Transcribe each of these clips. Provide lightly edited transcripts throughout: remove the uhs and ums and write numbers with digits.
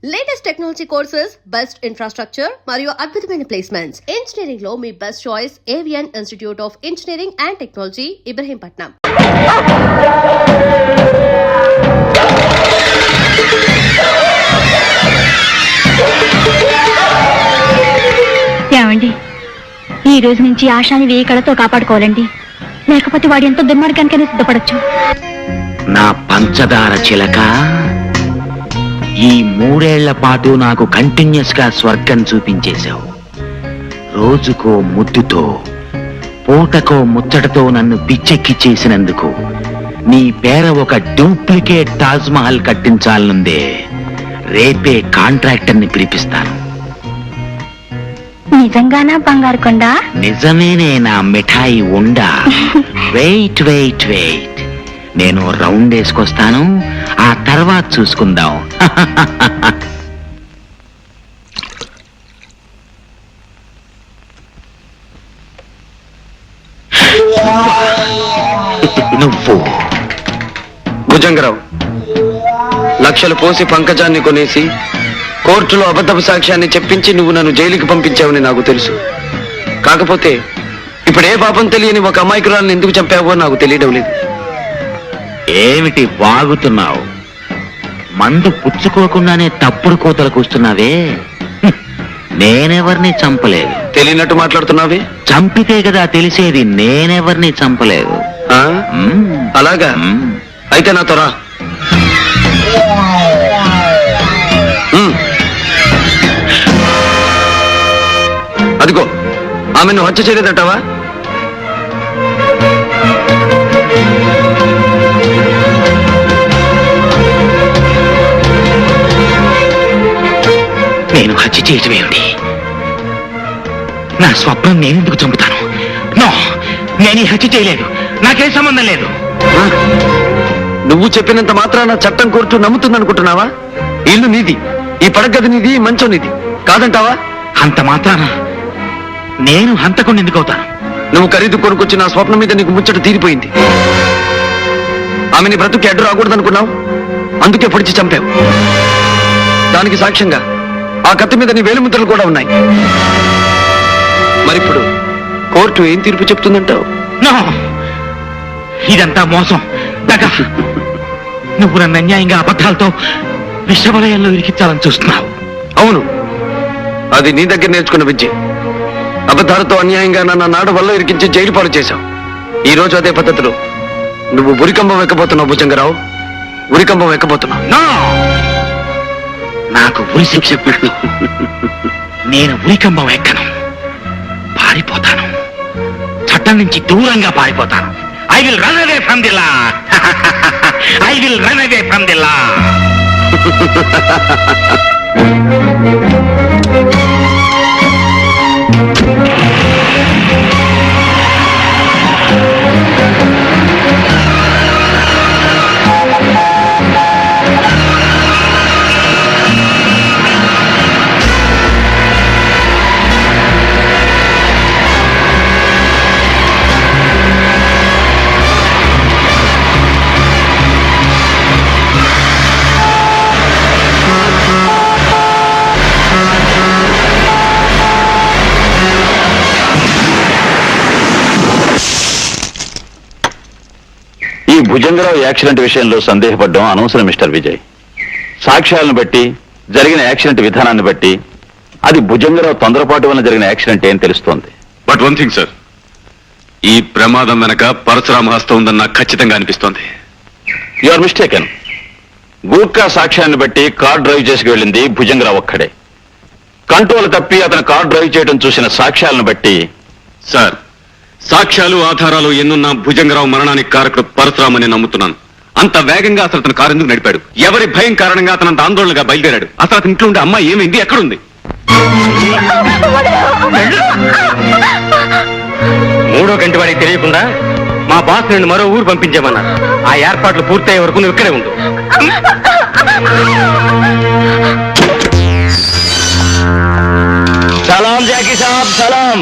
Latest technology courses, best infrastructure మరియు అద్భుతమైన placements. Engineering లో మీ best choice Avian institute of engineering and technology, Ibrahimpatnam. ఏమండి, ఈ రోజు నుంచి ఆశాని వేయి కళతో కాపాడుకోవాలండి, లేకపోతే వాడు ఎంతో దుర్మార్గానికైనా సిద్ధపడచ్చు. నా పంచదార చిలక, ఈ 3 ఏళ్ల పాటు నాకు కంటిన్యూస్ గా స్వర్గం చూపించేశావు. రోజుకో ముద్దుతో, పూటకో ముచ్చటతో నన్ను పిచ్చెక్కి చేసినందుకు నీ పేర ఒక డూప్లికేట్ తాజ్ మహల్ కట్టించాలనుందే. రేపే కాంట్రాక్టర్ని పిలిపిస్తాను. నిజంగానా బంగారు కొండ? నిజమేనే నా మిఠాయి ఉండా. వెయిట్ వెయిట్ వెయిట్, నేను రౌండ్ వేసుకొస్తాను, ఆ తర్వాత చూసుకుందాం. నువ్వు భుజంగరావు, లక్షలు పోసి పంకజాన్ని కొనేసి కోర్టులో అబద్ధపు సాక్ష్యాన్ని చెప్పించి నువ్వు నన్ను జైలుకి పంపించావని నాకు తెలుసు. కాకపోతే ఇప్పుడు ఏ పాపం తెలియని ఒక అమాయకురాలను ఎందుకు చంపావో నాకు తెలియడం లేదు. ఏమిటి వాగుతున్నావు? మందు పుచ్చుకోకుండానే తప్పుడు కోతలు కూస్తున్నావే. నేనెవరిని చంపలేదు. తెలియనట్టు మాట్లాడుతున్నావే. చంపితే కదా తెలిసేది. నేనెవరిని చంపలేదు. అలాగా? అయితే నాతో రా. అదిగో, ఆమెను హత్య చేయలేదంటావా? నేను హత్య చేయటమేమిటి? నా స్వప్నం నేనెందుకు చంపుతాను? నో, నేను ఈ హత్య చేయలేదు. నాకేం సంబంధం లేదు. నువ్వు చెప్పినంత మాత్రాన చట్టం కోర్టు నమ్ముతుందనుకుంటున్నావా? ఇల్లు నీది, ఈ పడగది నీది, మంచం నీది కాదంటావా? అంత మాత్రాన నేను హంతకుండా ఎందుకు అవుతాను? నువ్వు ఖరీదు కొనుకొచ్చి నా స్వప్నం మీద నీకు ముచ్చట తీరిపోయింది. ఆమెని బ్రతుకి అడ్డు రాకూడదనుకున్నావు, అందుకే పొడిచి చంపావు. దానికి సాక్ష్యంగా ఆ కత్తి మీద నీ వేలిముద్రలు కూడా ఉన్నాయి. మరిప్పుడు కోర్టు ఏం తీర్పు చెప్తుందంటావు? నో, ఇదంతా మోసం, దగా. నువ్వు నన్ను అన్యాయంగా అబద్ధాలతో విషవలయంలో ఇరికించాలని చూస్తున్నావు. అవును, అది నీ దగ్గర నేర్చుకున్న విద్య. అబద్ధాలతో అన్యాయంగా నన్ను నాడు వల్ల ఇరికించి జైలు పాలు చేశావు. ఈ రోజు అదే పద్ధతిలో నువ్వు ఉరికంబం ఎక్కబోతున్నావు భుజంగరావు. ఉరికంబం ఎక్కబోతున్నావు. నో, నాకు ఉరి శిక్ష పెట్టు. నేను ఉరికంబం ఎక్కను, పారిపోతాను. చట్టం నుంచి దూరంగా పారిపోతాను. I will run away from the law. I will run away from the law. ఈ భుజంగరావు యాక్సిడెంట్ విషయంలో సందేహపడ్డం అనవసరం మిస్టర్ విజయ్. సాక్ష్యాలను బట్టి, జరిగిన యాక్సిడెంట్ విధానాన్ని బట్టి అది భుజంగరావు తొందరపాటు వల్ల జరిగిన యాక్సిడెంట్ ఏం తెలుస్తోంది. బట్ వన్ థింగ్ సార్, ఈ ప్రమాదం వెనక పరశురామ హస్తం ఉందని నాకు ఖచ్చితంగా అనిపిస్తోంది. You are mistaken. గూర్ఖా సాక్ష్యాన్ని బట్టి కార్ డ్రైవ్ చేసుకు వెళ్ళింది భుజంగరావు ఒక్కడే. కంట్రోల్ తప్పి అతను కార్ డ్రైవ్ చేయడం చూసిన సాక్ష్యాలను బట్టి సార్, సాక్ష్యాలు ఆధారాలు ఎన్నున్నా భుజంగరావు మరణానికి కారకుడు పరశురామని నమ్ముతున్నాను. అంత వేగంగా అసలు అతను కారు ఎందుకు నడిపాడు? ఎవరి భయం కారణంగా అతను అంత ఆందోళనగా బయలుదేరాడు? అసలు అతని ఇంట్లో ఉండే అమ్మాయి ఏమైంది? ఎక్కడుంది? 3వ గంట వాడికి తెలియకుండా మా బాస్ నుండి మరో ఊరు పంపించామన్నారు. ఆ ఏర్పాట్లు పూర్తయ్యే వరకు నువ్వు ఇక్కడే ఉండు. సలాం జాకీ సాబ్, సలాం.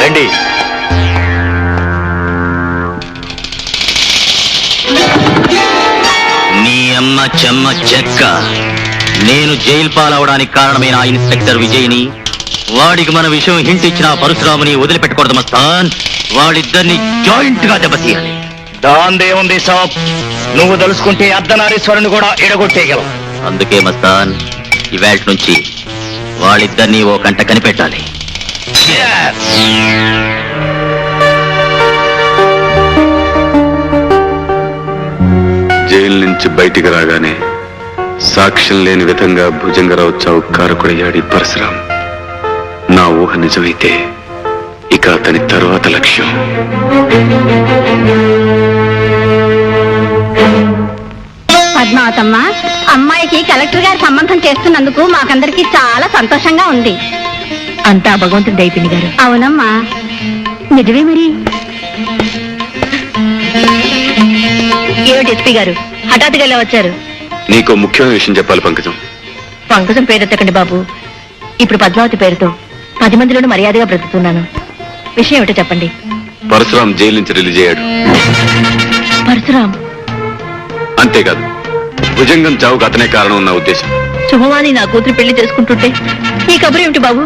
రండి. నీ అమ్మ చెమ్మ చెక్క నేను జైలు పాలవడానికి కారణమైన ఆ ఇన్స్పెక్టర్ విజయ్ని, వాడికి మన విషయం హింట్ ఇచ్చిన పరశురాముని వదిలిపెట్టకూడదు మస్తాన్. వాళ్ళిద్దరిని జాయింట్ గా దెబ్బతీయాలి. దాందేముంది సాబ్, నువ్వు తలుసుకుంటే అర్ధనారీశ్వరుని కూడా ఎడగొట్టేయగలవు. అందుకే మస్తాన్, ఇవాళ నుంచి వాళ్ళిద్దరినీ ఓ కంట కనిపెట్టాలి. జైలు నుంచి బయటికి రాగానే సాక్ష్యం లేని విధంగా భుజంగరావు చావు కారకుడయ్యాడు పరశురాం. నా ఊహ నిజమైతే ఇక అతని తరువాత లక్ష్యం పద్మావతమ్మ, అమ్మాయికి కలెక్టర్ గారి సంబంధం చేస్తున్నందుకు మాకందరికి చాలా సంతోషంగా ఉంది. అంతా భగవంతుడి దైపిని గారు. అవునమ్మా, నిజమే. మరి ఏమిటి ఎస్పీ గారు హఠాత్తుగా ఇలా వచ్చారు? నీకో ముఖ్యమైన విషయం చెప్పాలి పంకజం. పంకజం పేరెత్తకండి బాబు. ఇప్పుడు పద్మావతి పేరుతో 10 మందిలోనూ మర్యాదగా బ్రతుకుతున్నాను. విషయం ఏమిటో చెప్పండి. పరశురాం జైలు నుంచి రిలీజ్ అయ్యాడు. పరశురాం? అంతేకాదు, భుజంగం చావుకు అతనే కారణం నా ఉద్దేశం. శుభవాణి నా కూతురు పెళ్లి చేసుకుంటుంటే ఈ కబురు ఏమిటి బాబు?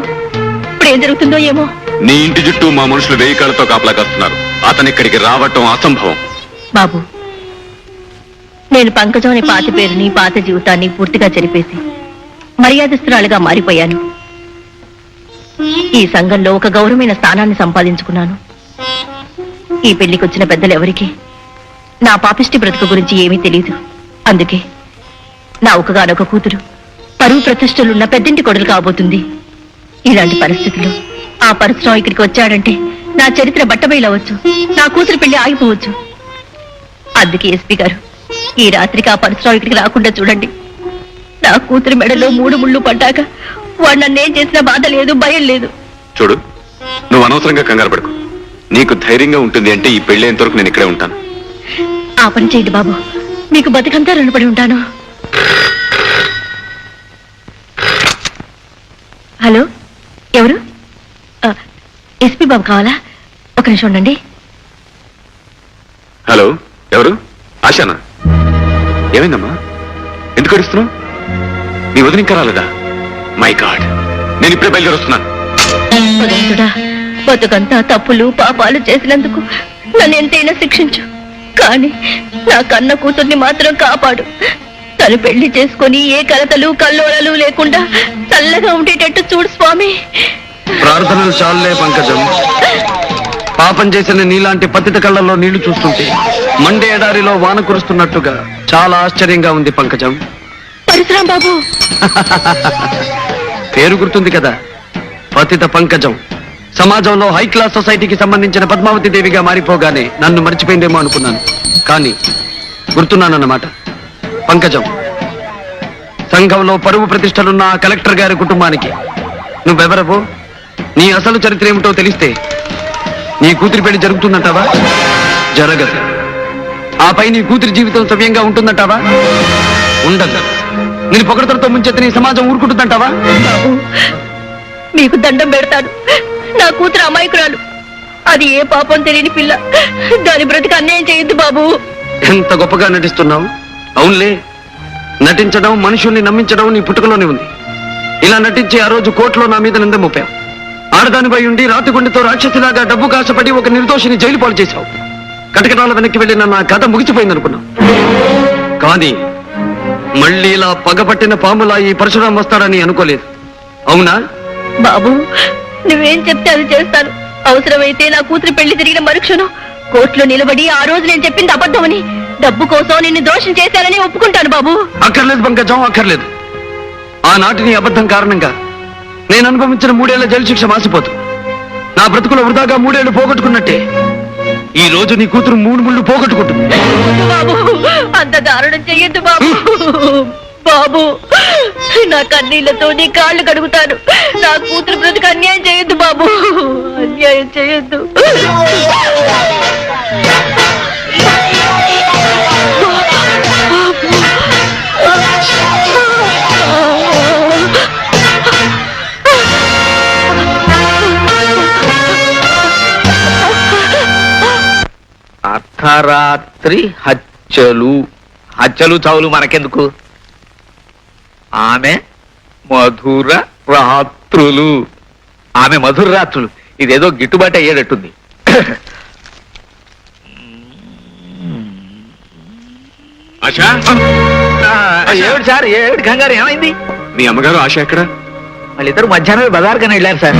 ఇప్పుడు ఏం జరుగుతుందో ఏమో. నీ ఇంటి చుట్టూ మా మనుషులు 1000 కాళ్ళతో కాపలా కాస్తున్నారు. అతను ఇక్కడికి రావటం అసంభవం. బాబు, నేను పంకజం అనే పాత పేరుని, పాత జీవితాన్ని పూర్తిగా చెరిపేసి మర్యాదస్తురాలుగా మారిపోయాను. ఈ సంఘంలో ఒక గౌరవమైన స్థానాన్ని సంపాదించుకున్నాను. ఈ పెళ్లికి వచ్చిన పెద్దలు ఎవరికి నా పాపిష్టి బ్రతుకు గురించి ఏమీ తెలియదు. అందుకే నా ఒకగానొక కూతురు పరువు ప్రతిష్టలున్న పెద్దింటి కొడులు కాబోతుంది. ఇలాంటి పరిస్థితుల్లో ఆ పరశురాం ఇక్కడికి వచ్చాడంటే నా చరిత్ర బట్టబయలవచ్చు, నా కూతురు పెళ్లి ఆగిపోవచ్చు. అందుకే ఎస్పీ గారు, ఈ రాత్రికి ఆ పరశురాం ఇక్కడికి రాకుండా చూడండి. నా కూతురు మెడలో 3 ముళ్ళు పడ్డాక వాడు నన్నేం చేసినా బాధ లేదు, భయం లేదు. చూడు, నువ్వు అనవసరంగా కంగారు పడకు. నీకు ధైర్యంగా ఉంటుంది అంటే ఈ పెళ్ళేంత వరకు నేను ఇక్కడే ఉంటాను. ఆ పని చేయండి బాబు, మీకు బతికంతా రుణపడి ఉంటాను. హలో, ఎవరు? ఎస్పీ బాబు కావాలా? ఒక నిమిషం ఉండండి. హలో, ఎవరు? ఆశానా? ఏమైందమ్మా? ఎందుకు అడుస్తున్నావు? నీ వదిన ఇంకా రాలేదా? మై గాడ్, నేను ఇప్పుడే బయలుదేరి వస్తున్నాను. భగవంతుడా, బతుకంతా తప్పులు పాపాలు చేసినందుకు నన్ను ఎంతైనా శిక్షించు, కానీ నా కన్న కూతుర్ని మాత్రం కాపాడు. తను పెళ్లి చేసుకుని ఏ కలతలు కల్లోలలు లేకుండా చల్లగా ఉండేటట్టు చూడు స్వామి. ప్రార్థనలు చాలులే పంకజం. పాపం చేసిన నీలాంటి పతిత కళ్ళల్లో నీళ్లు చూస్తుంటే మండే ఎడారిలో వాన కురుస్తున్నట్టుగా చాలా ఆశ్చర్యంగా ఉంది పంకజం. పరశురాం బాబు పేరు గుర్తుంది కదా, పతిత పంకజం. సమాజంలో హై క్లాస్ సొసైటీకి సంబంధించిన పద్మావతి దేవిగా మారిపోగానే నన్ను మర్చిపోయిందేమో అనుకున్నాను, కానీ గుర్తున్నానన్నమాట. పంకజం, సంఘంలో పరువు ప్రతిష్టలున్న ఆ కలెక్టర్ గారి కుటుంబానికి నువ్వెవరవో, నీ అసలు చరిత్ర ఏమిటో తెలిస్తే నీ కూతురి పెళ్లి జరుగుతుందంటావా? జరగదు. ఆపై నీ కూతురి జీవితం సవ్యంగా ఉంటుందంటావా? ఉండదు. నేను పొగడతలతో ముంచెత్తి నీ సమాజం ఊరుకుంటుందంటావా? బాబు, మీకు దండం పెడతాను. నా కూతురు అమాయకురాలు, అది ఏ పాపం తెలియని పిల్ల. దాని బ్రతికి అన్యాయం చేయొద్దు బాబు. ఎంత గొప్పగా నటిస్తున్నావు. అవునులే, నటించడం, మనుషుల్ని నమ్మించడం నీ పుట్టుకలోనే ఉంది. ఇలా నటించి ఆ రోజు కోర్టులో నా మీద నింద మోపావు. ఆడదానిపై ఉండి రాతిగుండితో రాక్షసిలాగా డబ్బు కాసపడి ఒక నిర్దోషిని జైలు పాలు చేశావు. కటకటాల వెనక్కి వెళ్ళిన నా కథ ముగిసిపోయిందనుకున్నావు. కానీ మళ్ళీ ఇలా పగపట్టిన పాములా ఈ పరశురాం వస్తాడని అనుకోలేదు. అవునా? బాబు, నువ్వేం చెప్తే అది చేస్తాను. అవసరమైతే నా కూతురు పెళ్లి తిరిగిన మరుక్షణం కోర్టులో నిలబడి ఆ రోజు నేను చెప్పింది అబద్ధమని, డబ్బు కోసం నిన్ను దోషం చేశానని ఒప్పుకుంటాను బాబు. అక్కర్లేదు పంకజం, అక్కర్లేదు. ఆనాటి నీ అబద్ధం కారణంగా నేను అనుభవించిన 3 ఏళ్ల జైలు శిక్ష మాసిపోతు. నా బ్రతుకులో వృధాగా 3 ఏళ్లు పోగొట్టుకున్నట్టే ఈ రోజు నీ కూతురు 3 ముళ్ళు పోగొట్టుకుంటుంది. బాబు, అంత దారుణం చెయ్యొద్దు బాబు. బాబు, నా కన్నీళ్లతో నీ కాళ్ళు కడుగుతాను. నా కూతురు బ్రతుకు అన్యాయం చేయొద్దు బాబు, అన్యాయం చేయొద్దు. అర్ధరాత్రి హత్యలు చావులు మనకెందుకు? ఆమె మధుర రాత్రులు. ఆమె మధుర రాత్రులు ఇదేదో గిట్టుబాటు అయ్యేటట్టుంది. ఆశా, ఏమిటి సార్, ఏమిటి కంగారు, ఏమైంది? మీ అమ్మగారు ఆశ ఎక్కడ? వాళ్ళిద్దరు మధ్యాహ్నం బజార్కని వెళ్ళారు సార్.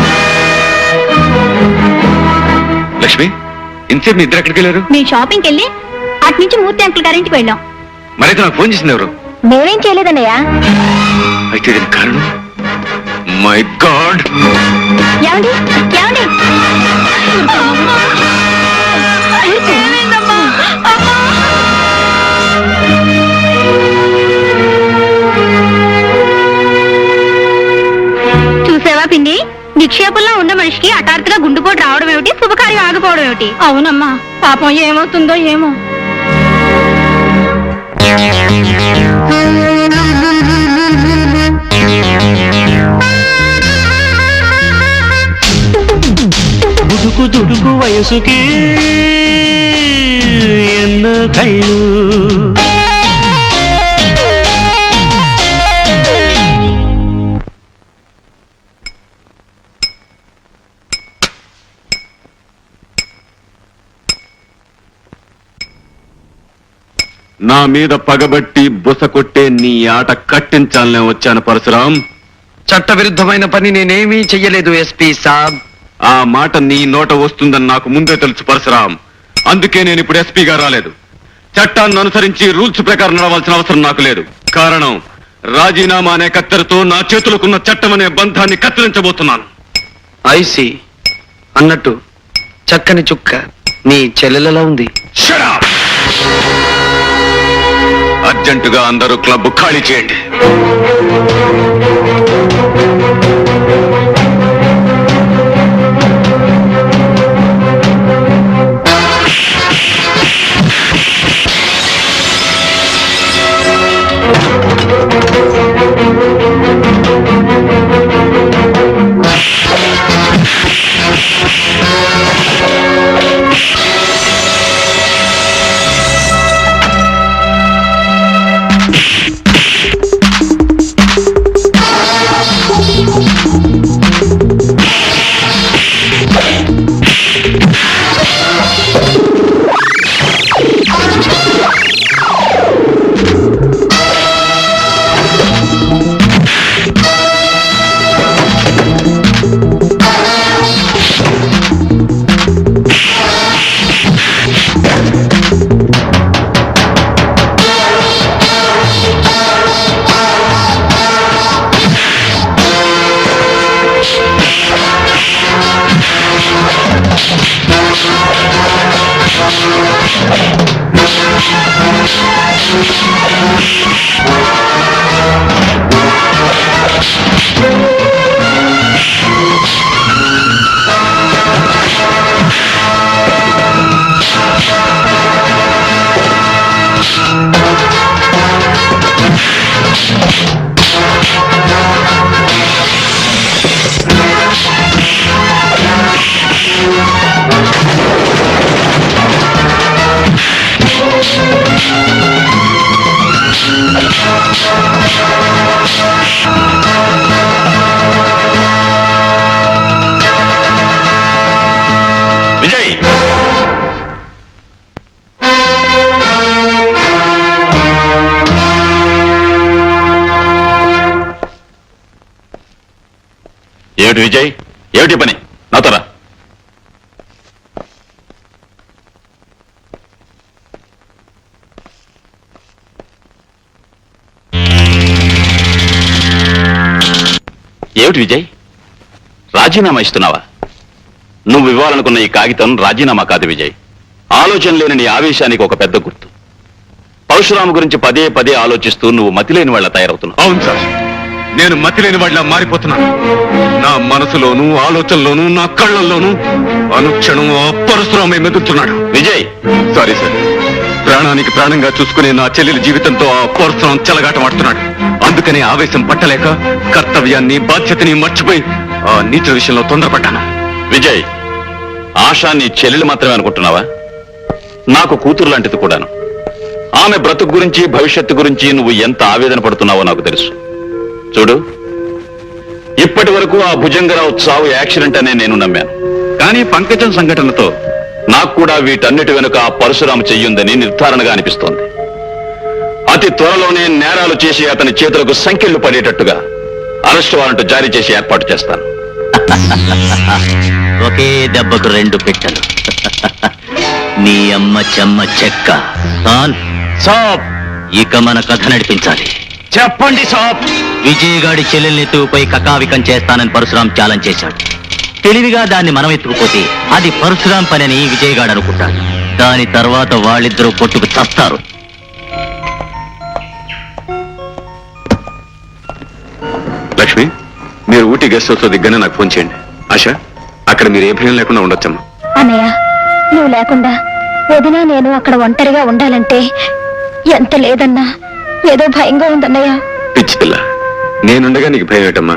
లక్ష్మి, ఇంతసేపు మీ ఇద్దరు ఎక్కడికి వెళ్ళారు? మేము షాపింగ్కి వెళ్ళి అటు నుంచి మూర్తి అంకుల్ గారింటికి వెళ్ళాం. మరైతే నాకు ఫోన్ చేసింది ఎవరు? నేనేం చేయలేదన్నయ్య. అయితే దీనికి కారణం మై గాడ్. ఏమండి ఏమండి చూసావా పిండి, నిక్షేపంలో ఉన్న మనిషికి హఠాత్తుగా గుండెపోటు రావడం ఏమిటి, శుభకార్యం ఆగిపోవడం ఏమిటి? అవునమ్మా, పాపం ఏమవుతుందో ఏమో. దుడుకు దుడుకు వయసుకి ఎన్న కళ్ళు, నా మీద పగబట్టి బుస కొట్టే నీ ఆట కట్టించాలనే వచ్చాను పరశురాం. చట్టవిరుద్ధమైన పని నేనేమీ చెయ్యలేదు ఎస్పీ సాబ్. ఆ మాట నీ నోట వస్తుందని నాకు ముందే తెలుసు పరశురాం. అందుకే నేను ఇప్పుడు ఎస్పీగా రాలేదు. చట్టాన్ని అనుసరించి రూల్స్ ప్రకారం నడవాల్సిన అవసరం నాకు లేదు. కారణం, రాజీనామా అనే కత్తెరతో నా చేతులకున్న చట్టం అనే బంధాన్ని కత్తిరించబోతున్నాను. ఐసి అన్నట్టు చక్కని చుక్క నీ చెల్లెలలా ఉంది. Shut up! అర్జెంటుగా అందరూ క్లబ్ ఖాళీ చేయండి. విజయ్, ఏమిటి విజయ్, ఏమిటి పని? నాతోరా. ఏమిటి విజయ్, రాజీనామా ఇస్తున్నావా? నువ్వు ఇవ్వాలనుకున్న ఈ కాగితం రాజీనామా కాదు విజయ్. ఆలోచన లేని నీ ఆవేశానికి ఒక పెద్ద గుర్తు. పరశురాము గురించి పదే పదే ఆలోచిస్తూ నువ్వు మతిలేని వాళ్ళ తయారవుతున్నావు. అవును సార్, నేను మతిలేని వాళ్ళ మారిపోతున్నాను. నా మనసులోనూ ఆలోచనలోనూ నా కళ్ళల్లోనూ అనుక్షణం ఆ పరశురామే మెదులుతున్నాడు. విజయ్, సారీ సార్, ప్రాణానికి ప్రాణంగా చూసుకునే నా చెల్లెలి జీవితంతో ఆ పరశురాం చెలగాటమాడుతున్నాడు. అందుకనే ఆవేశం పట్టలేక కర్తవ్యాన్ని బాధ్యతని మర్చిపోయి ఆ నీచ విషయంలో తొందరపడ్డాను. విజయ్, ఆశా నీ చెల్లెలు మాత్రమే అనుకుంటున్నావా? నాకు కూతురు లాంటిది కూడాను. ఆమె బ్రతుకు గురించి భవిష్యత్తు గురించి నువ్వు ఎంత ఆవేదన పడుతున్నావో నాకు తెలుసు. చూడు, ఇప్పటి వరకు ఆ భుజంగరావు చావు యాక్సిడెంట్ అనే నేను నమ్మాను. కానీ పంకజం సంఘటనతో నాకు కూడా వీటన్నిటి వెనుక ఆ పరశురామ చెయ్యుందని నిర్ధారణగా అనిపిస్తోంది. అతి త్వరలోనే నేరాలు చేసి అతని చేతులకు సంకెళ్లు పడేటట్టుగా అరెస్ట్ వారెంట్ జారీ చేసి ఏర్పాటు చేస్తాను. ఒకే దెబ్బకు రెండు పెట్టలు. నీ అమ్మ చెమ్మ చెక్క. సాప్, ఇక మన కథ నడిపించాలి. చెప్పండి సాబ్. విజయగాడి చెల్లెల్ని ఎత్తుకుపై కకావికం చేస్తానని పరశురాం ఛాలెంజ్ చేశాడు. తెలివిగా దాన్ని మనం ఎత్తుకుపోతే అది పరశురాం పనని విజయగాడు అనుకుంటాడు. దాని తర్వాత వాళ్ళిద్దరూ కొట్టుకు చస్తారు. లక్ష్మి, మీరు ఊటీ గెస్ట్ హౌస్ లో దిగ్గానే నాకు ఫోన్ చేయండి. ఆశ, అక్కడ మీరు ఏ భయం లేకుండా ఉండొచ్చమ్మా. అన్నయ్య, నువ్వు లేకుండా వదినా నేను అక్కడ ఒంటరిగా ఉండాలంటే ఎంత లేదన్నా ఏదో భయంగా ఉందన్నయ్య. పిచ్చి పిల్ల, నేనుండగా నీకు భయం ఏంటమ్మా?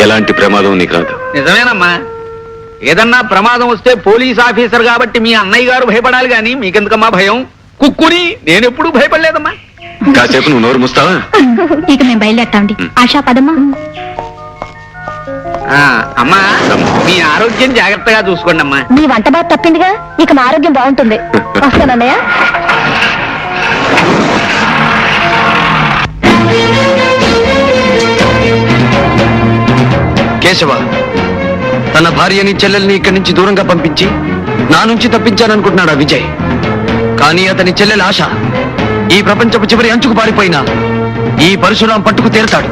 ఎలాంటి ప్రమాదం నీకు రాదు. నిజమేనమ్మా. ఏదన్నా ప్రమాదం వస్తే పోలీస్ ఆఫీసర్ కాబట్టి మీ అన్నయ్య గారు భయపడాలి గాని మీకెందుకమ్మా భయం? కుక్కుని నేనెప్పుడు భయపడలేదమ్మా. కాసేపు నువ్వు నోరు ముస్తావా? ఇక మేము బయలుదేరతాండి. ఆశా పదమ్మా. అమ్మా, మీ ఆరోగ్యం జాగ్రత్తగా చూసుకోండి అమ్మా. నీ వంట బాధ తప్పిందిగా, ఇక మా ఆరోగ్యం బాగుంటుంది. వస్తానన్నయ్య. కేశవ తన భార్యని చెల్లెల్ని ఇక్కడి నుంచి దూరంగా పంపించి నా నుంచి తప్పించాననుకుంటున్నాడు ఆ విజయ్. కానీ అతని చెల్లెలు ఆశ ఈ ప్రపంచపు చివరి అంచుకు పారిపోయినా ఈ పరశురాం పట్టుకు తీరతాడు.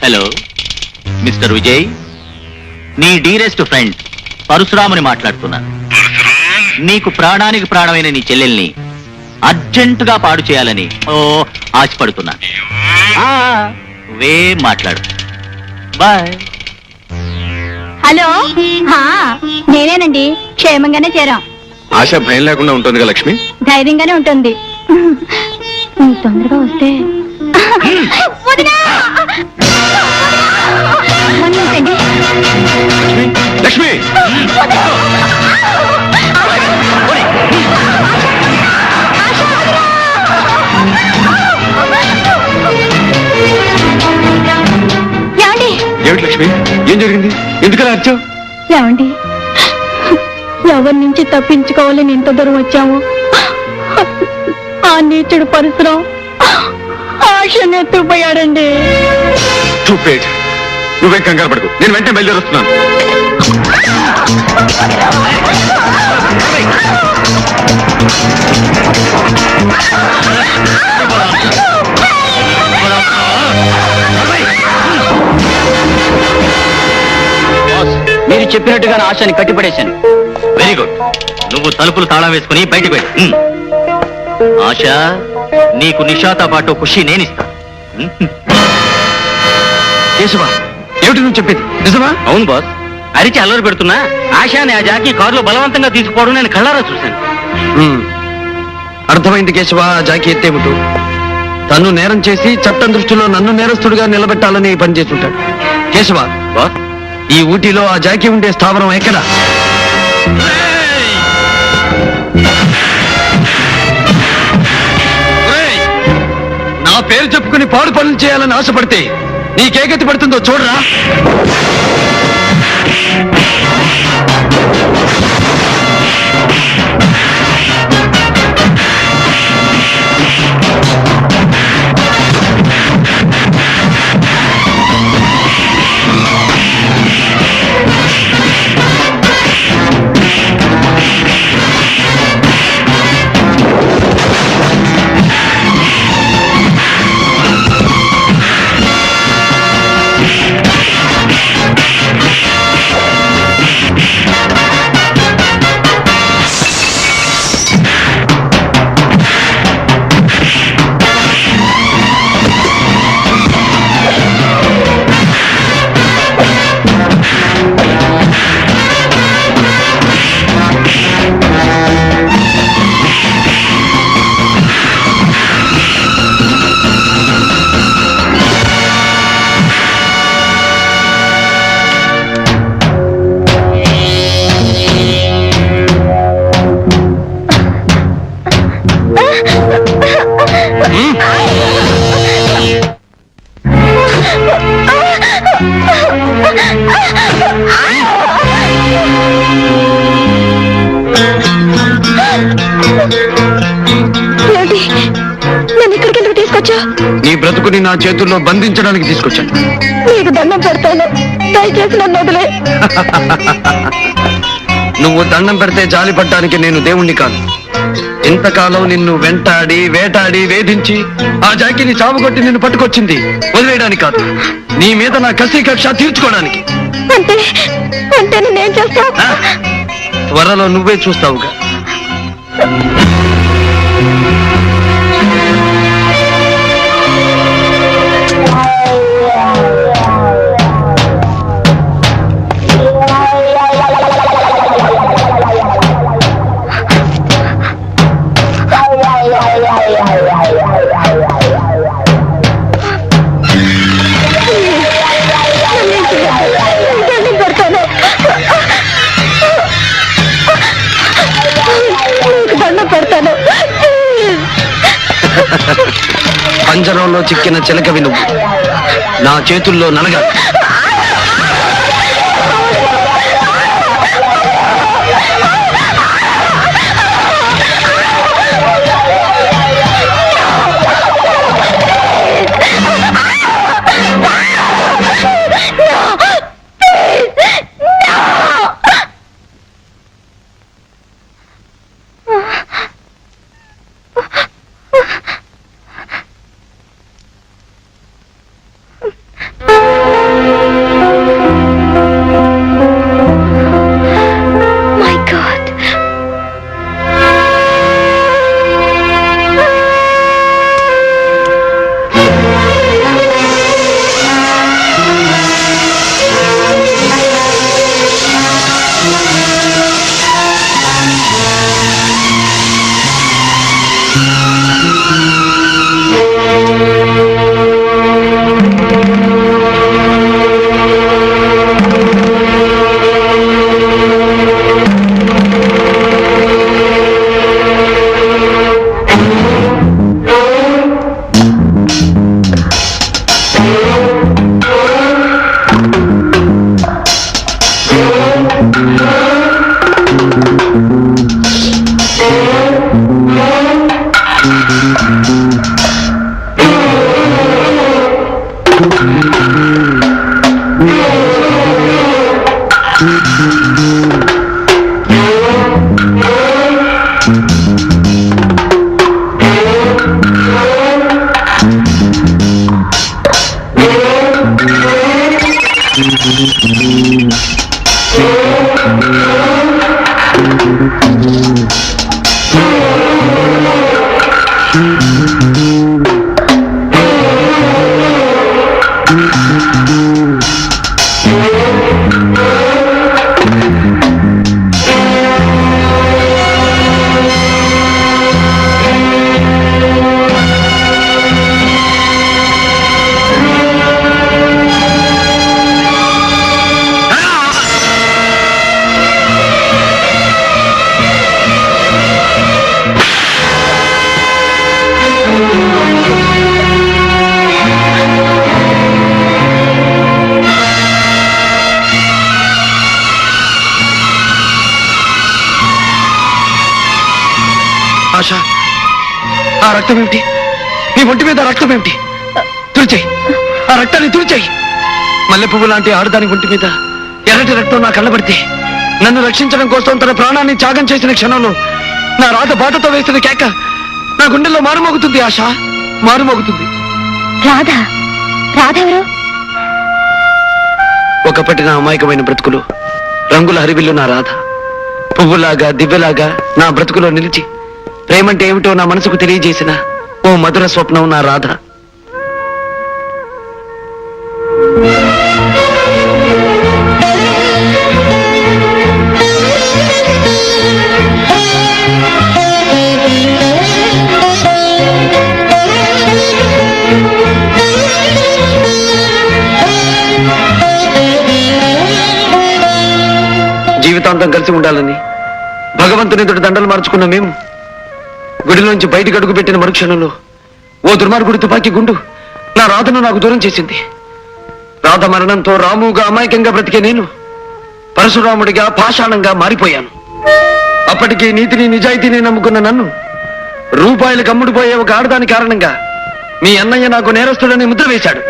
హలో మిస్టర్ విజయ్, నీ డీరెస్ట్ ఫ్రెండ్ పరశురాముని మాట్లాడుతున్నాను. నీకు ప్రాణానికి ప్రాణమైన నీ చెల్లెల్ని అర్జెంటుగా పాడు చేయాలని ఆశపడుతున్నాను. వే మాట్లాడు. బాయ్. హలో, నేనేనండి. క్షేమంగానే చేరాం. ఆశ భయం లేకుండా ఉంటుంది కదా లక్ష్మి? ధైర్యంగానే ఉంటుంది. నువ్వు తొందరగా వస్తే లక్ష్మి, ఏమిటి లక్ష్మి, ఏం జరిగింది? ఎందుకలా అర్చావు? ఏమండి, ఎవరి నుంచి తప్పించుకోవాలని ఎంత దూరం వచ్చాము. ఆ నీచుడు పరశురాం ఆశను ఎత్తుకుపోయాడండి. నువ్వేం కంగారు పడకు, నేను వెంటనే బయలుదేరుస్తున్నాను. మీరు చెప్పినట్టుగా ఆశని కట్టిపడేశాను. Very good. నువ్వు తలుపులు తాళం వేసుకుని బయటకు వెళ్ళి. ఆశ, నీకు నిషాతో పాటు ఖుషి నేనిస్తా. కేశవ, ఏమిటి నువ్వు చెప్పేది నిజమా? అవును బాస్. అరిచి అల్లరి పెడుతున్నా ఆశాని ఆ జాకీ కారులో బలవంతంగా తీసుకుపోవడం నేను కళ్ళారా చూశాను. అర్థమైంది కేశవ. ఆ జాకి ఎత్తేమిటో తను నేరం చేసి చట్టం దృష్టిలో నన్ను నేరస్తుడిగా నిలబెట్టాలని పనిచేస్తుంటాడు. కేశవ, బాస్, ఈ ఊటీలో ఆ జాకి ఉండే స్థావరం ఎక్కడ? నా పేరు చెప్పుకుని పాడు పనులు చేయాలని ఆశపడితే నీకేగతి పడుతుందో చూడరా. ఏంటి నన్ను ఇక్కడికి ఎందుకు తీసుకొచ్చా? నీ బ్రతుకుని నా చేతుల్లో బంధించడానికి తీసుకొచ్చాను. నీకు దండం పెడతాను, దయచేసి నన్ను వదిలే. నువ్వు దండం పెడితే జాలి పడ్డానికి నేను దేవుణ్ణి కాను. ఇంతకాలం నిన్ను వెంటాడి వేటాడి వేధించి ఆ జాకిని చావుకొట్టి నిన్ను పట్టుకొచ్చింది వదిలేయడానికి కాదు, నీ మీద నా కసి కక్ష తీర్చుకోవడానికి. అంటే అంటే నేనేం చేస్తా? ఆ? త్వరలో నువ్వే చూస్తావుగా. దండం పెడతాను, నీకు దండం పెడతాను. పంజరంలో చిక్కిన చిలకవి నువ్వు, నా చేతుల్లో నలగా. My God. ఆశ, ఆ రక్తం ఏమిటి? నీ ఒంటి మీద రక్తం ఏమిటి? తుడిచేయి, ఆ రక్తాన్ని తుడిచేయి. మల్లె పువ్వు లాంటి ఆడదాని ఒంటి మీద ఎర్రటి రక్తం నా కళ్ళబడితే నన్ను రక్షించడం కోసం తన ప్రాణాన్ని త్యాగం చేసిన క్షణంలో నా రాత బాటతో వేసిన కేక నా గుండెల్లో మారుమోగుతుంది. ఆశ, మారుమోగుతుంది. రాధా? రాధెవరు? ఒకప్పటి నా అమాయకమైన బ్రతుకులు రంగుల హరివిల్లు నా రాధ. పువ్వులాగా దివ్యలాగా నా బ్రతుకులో నిలిచి ప్రేమంటే ఏమిటో నా మనసుకు తెలియజేసిన ఓ మధుర స్వప్నం నా రాధ. జీవితాంతం కలిసి ఉండాలని భగవంతుని ఎదుటి దండలు మార్చుకున్న మేము గుడిలోంచి బయటకు అడుగు పెట్టిన మరుక్షణంలో ఓ దుర్మార్గుడి తుపాకీ గుండు నా రాధను నాకు దూరం చేసింది. రాధ మరణంతో రాముగా అమాయకంగా బ్రతికే నేను పరశురాముడిగా పాషాణంగా మారిపోయాను. అప్పటికి నీతిని నిజాయితీని నమ్ముకున్న నన్ను రూపాయలకు అమ్ముడుపోయే ఒక ఆడదాని కారణంగా మీ అన్నయ్య నాకు నేరస్తుడని ముద్ర వేశాడు.